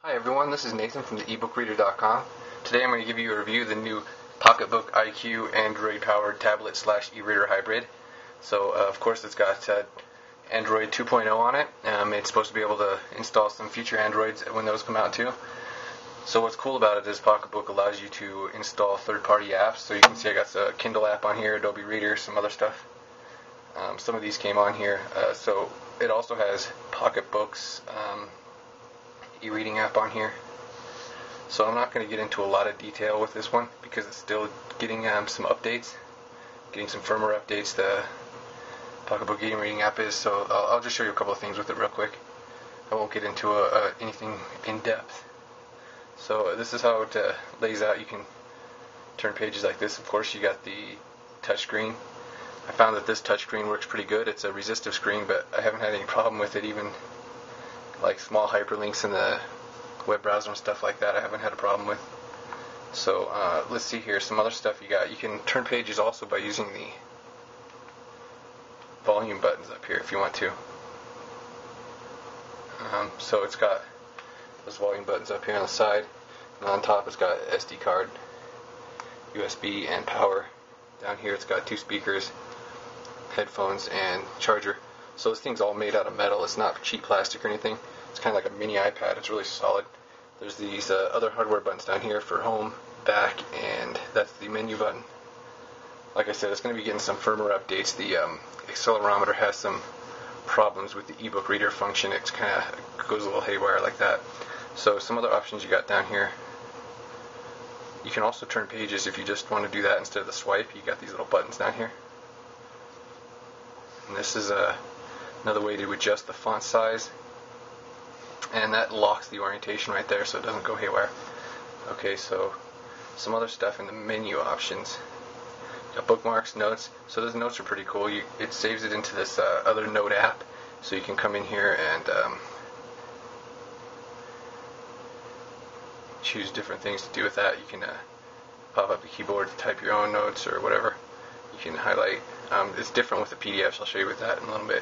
Hi everyone, this is Nathan from the eBookReader.com. Today I'm going to give you a review of the new PocketBook IQ Android-powered tablet / eReader hybrid. So of course it's got Android 2.0 on it. It's supposed to be able to install some future Androids when those come out too. So what's cool about it is PocketBook allows you to install third-party apps. So you can see I got the Kindle app on here, Adobe Reader, some other stuff. Some of these came on here. So it also has PocketBook's e-reading app on here. So I'm not going to get into a lot of detail with this one because it's still getting some updates, getting some firmware updates. The PocketBook e-reading app is. So I'll just show you a couple of things with it real quick. I won't get into anything in depth. So this is how it lays out. You can turn pages like this. Of course, you got the touch screen. I found that this touch screen works pretty good. It's a resistive screen, but I haven't had any problem with it. Even like small hyperlinks in the web browser and stuff like that, I haven't had a problem with. So let's see here, some other stuff you got. You can turn pages also by using the volume buttons up here if you want to. So it's got those volume buttons up here on the side, and on top it's got SD card, USB, and power. Down here it's got two speakers, headphones, and charger. So this thing's all made out of metal. It's not cheap plastic or anything. It's kind of like a mini iPad. It's really solid. There's these other hardware buttons down here for home, back, and that's the menu button. Like I said, it's going to be getting some firmware updates. The accelerometer has some problems with the eBook reader function. It kind of goes a little haywire like that. So some other options you got down here. You can also turn pages if you just want to do that instead of the swipe. You got these little buttons down here. And this is another way to adjust the font size. And that locks the orientation right there so it doesn't go haywire. Okay, so some other stuff in the menu options. You got bookmarks, notes. So those notes are pretty cool. It saves it into this other note app. So you can come in here and choose different things to do with that. You can pop up the keyboard to type your own notes or whatever. You can highlight. It's different with the PDFs. I'll show you with that in a little bit.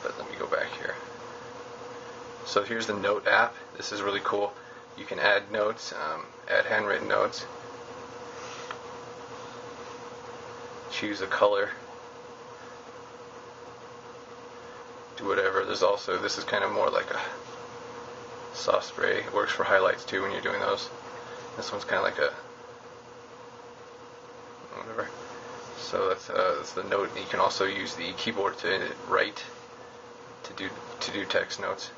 But let me go back here. So here's the note app. This is really cool. You can add notes, add handwritten notes. Choose a color. Do whatever. There's also, this is kind of more like a soft spray. It works for highlights too when you're doing those. This one's kind of like a whatever. So that's the note. You can also use the keyboard to write, to do text notes.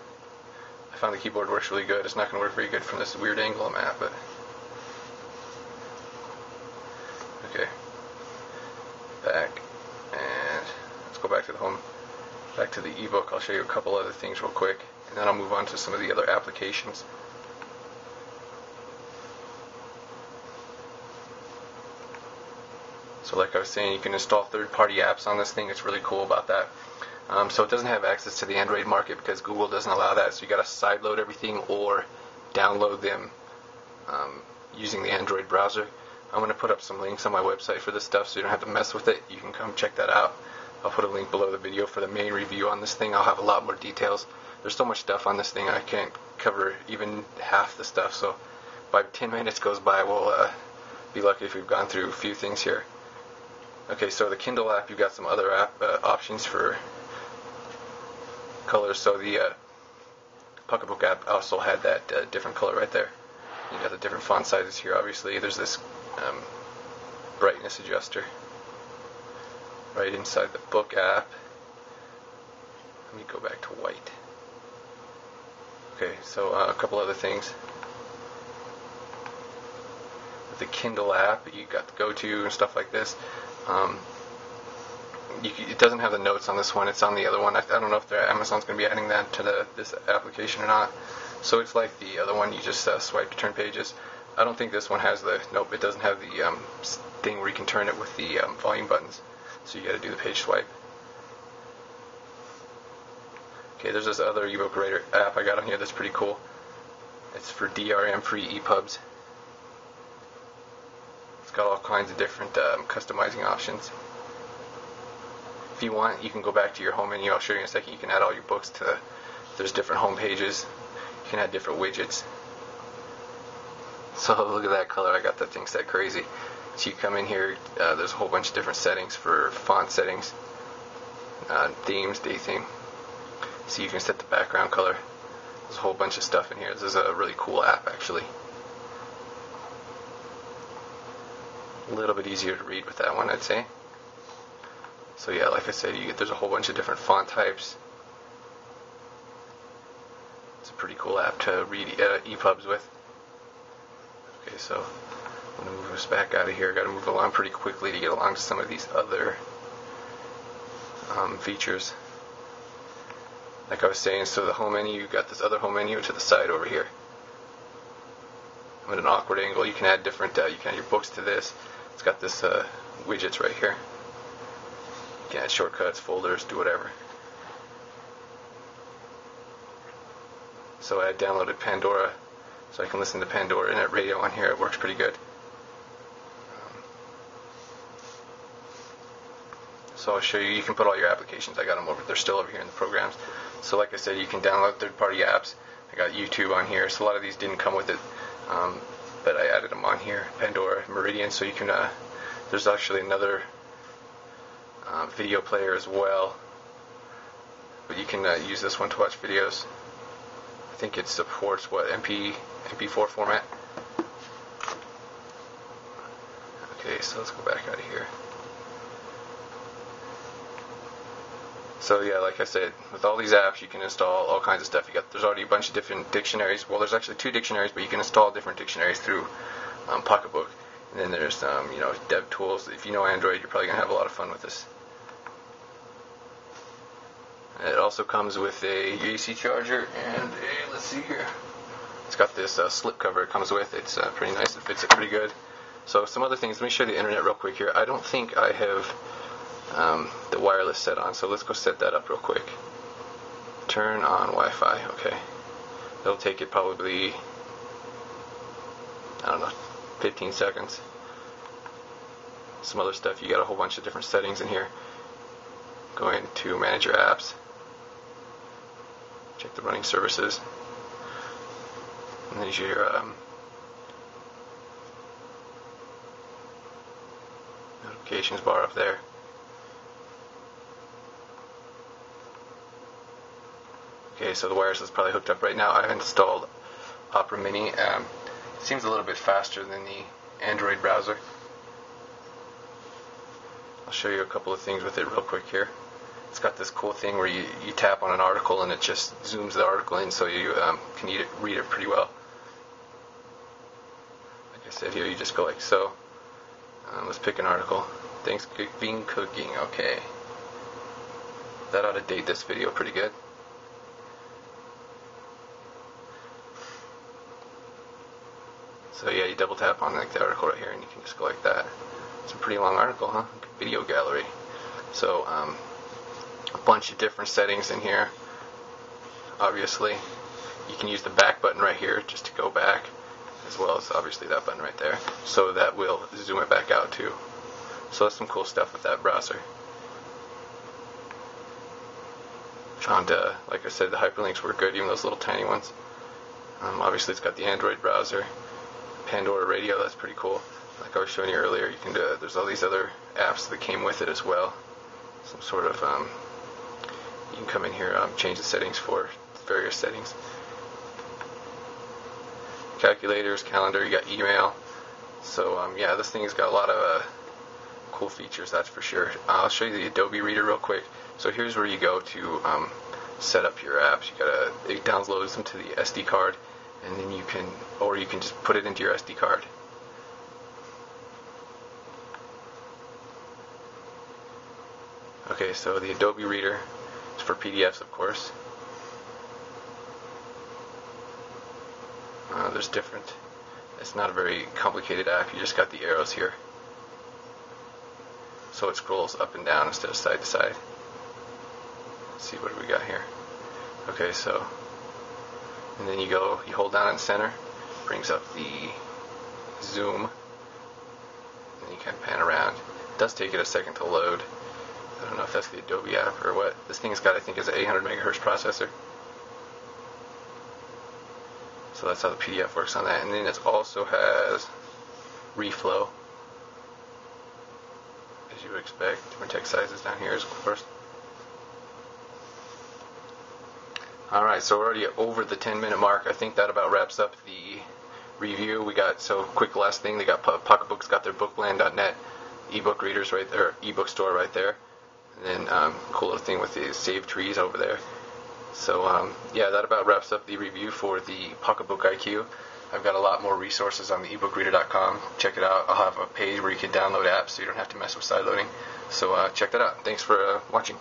I found the keyboard works really good. It's not going to work very good from this weird angle I'm at, but okay. Back, and let's go back to the home. Back to the eBook. I'll show you a couple other things real quick, and then I'll move on to some of the other applications. So like I was saying, you can install third-party apps on this thing. It's really cool about that. So it doesn't have access to the Android market because Google doesn't allow that. So you got to sideload everything or download them using the Android browser. I'm going to put up some links on my website for this stuff so you don't have to mess with it. You can come check that out. I'll put a link below the video for the main review on this thing. I'll have a lot more details. There's so much stuff on this thing I can't cover even half the stuff. So by 10 minutes goes by, we'll be lucky if we've gone through a few things here. Okay, so the Kindle app, you've got some other app options for colors. So the PocketBook app also had that different color right there. You got the different font sizes here. Obviously, there's this brightness adjuster right inside the book app. Let me go back to white. Okay, so a couple other things. With the Kindle app, you got the go-to and stuff like this. It doesn't have the notes on this one. It's on the other one. I don't know if Amazon's going to be adding that to this application or not. So it's like the other one. You just swipe to turn pages. I don't think this one has the. Nope, it doesn't have the thing where you can turn it with the volume buttons. So you got to do the page swipe. Okay, there's this other eBook Reader app I got on here that's pretty cool. It's for DRM-free EPUBs. It's got all kinds of different customizing options. If you want, you can go back to your home menu. I'll show you in a second. You can add all your books to. There's different home pages. You can add different widgets. So look at that color, I got that thing set crazy. So you come in here, there's a whole bunch of different settings for font settings, themes, day theme. So you can set the background color. There's a whole bunch of stuff in here. This is a really cool app actually. A little bit easier to read with that one, I'd say. So yeah, like I said, there's a whole bunch of different font types. It's a pretty cool app to read EPUBs with. Okay, so I'm going to move us back out of here. Got to move along pretty quickly to get along to some of these other features. Like I was saying, so the home menu, you've got this other home menu to the side over here. I'm at an awkward angle. You can add different, you can add your books to this. It's got this widgets right here. You can add shortcuts, folders, do whatever. So I downloaded Pandora, so I can listen to Pandora Internet Radio on here. It works pretty good. So I'll show you. You can put all your applications. I got them over. They're still over here in the programs. So like I said, you can download third-party apps. I got YouTube on here. So a lot of these didn't come with it, but I added them on here. Pandora, Meridian. So you can. There's actually another video player as well, but you can use this one to watch videos. I think it supports MP4 format. Okay, so let's go back out of here. So yeah, like I said, with all these apps, you can install all kinds of stuff. There's already a bunch of different dictionaries. Well, there's actually 2 dictionaries, but you can install different dictionaries through PocketBook. And then there's dev tools. If you know Android, you're probably gonna have a lot of fun with this. It also comes with a AC charger and let's see here. It's got this slip cover it comes with. It's pretty nice. It fits it pretty good. So some other things. Let me show you the internet real quick here. I don't think I have the wireless set on, so let's go set that up real quick. Turn on Wi-Fi. Okay. It'll take it probably, I don't know, 15 seconds. Some other stuff. You got a whole bunch of different settings in here. Go into manage your apps. Check the running services. And there's your notifications bar up there. Okay, so the wireless is probably hooked up right now. I've installed Opera Mini. It seems a little bit faster than the Android browser. I'll show you a couple of things with it real quick here. It's got this cool thing where you tap on an article and it just zooms the article in, so you can read it pretty well. Like I said here, you just go like so. Let's pick an article. Thanksgiving cooking. Okay. That ought to date this video pretty good. So yeah, you double tap on like the article right here and you can just go like that. It's a pretty long article, huh? Video gallery. So a bunch of different settings in here. Obviously, you can use the back button right here just to go back, as well as obviously that button right there. So that will zoom it back out too. So that's some cool stuff with that browser. Found, like I said, the hyperlinks were good, even those little tiny ones. Obviously, it's got the Android browser. Pandora Radio, that's pretty cool. Like I was showing you earlier, you can do. There's all these other apps that came with it as well. Some sort of you can come in here, change the settings for various settings. Calculators, calendar, you got email. So yeah, this thing's got a lot of cool features, that's for sure. I'll show you the Adobe Reader real quick. So here's where you go to set up your apps. It downloads them to the SD card, and then you can just put it into your SD card. Okay, so the Adobe Reader is for PDFs, of course. There's different. It's not a very complicated app. You just got the arrows here. So it scrolls up and down instead of side to side. Let's see, what do we got here? Okay, so, and then you hold down in the center, brings up the zoom, and then you can pan around. It does take it a second to load. I don't know if that's the Adobe app or what. This thing's got, I think, is an 800 megahertz processor. So that's how the PDF works on that. And then it also has reflow, as you would expect. Different text sizes down here, of course. Alright, so we're already over the 10-minute mark. I think that about wraps up the review. We got, so quick last thing, they got PocketBook's got their bookland.net ebook readers right there, ebook store right there. And then cool little thing with the save trees over there. So yeah, that about wraps up the review for the PocketBook IQ. I've got a lot more resources on the eBookReader.com. Check it out. I'll have a page where you can download apps so you don't have to mess with sideloading. So check that out. Thanks for watching.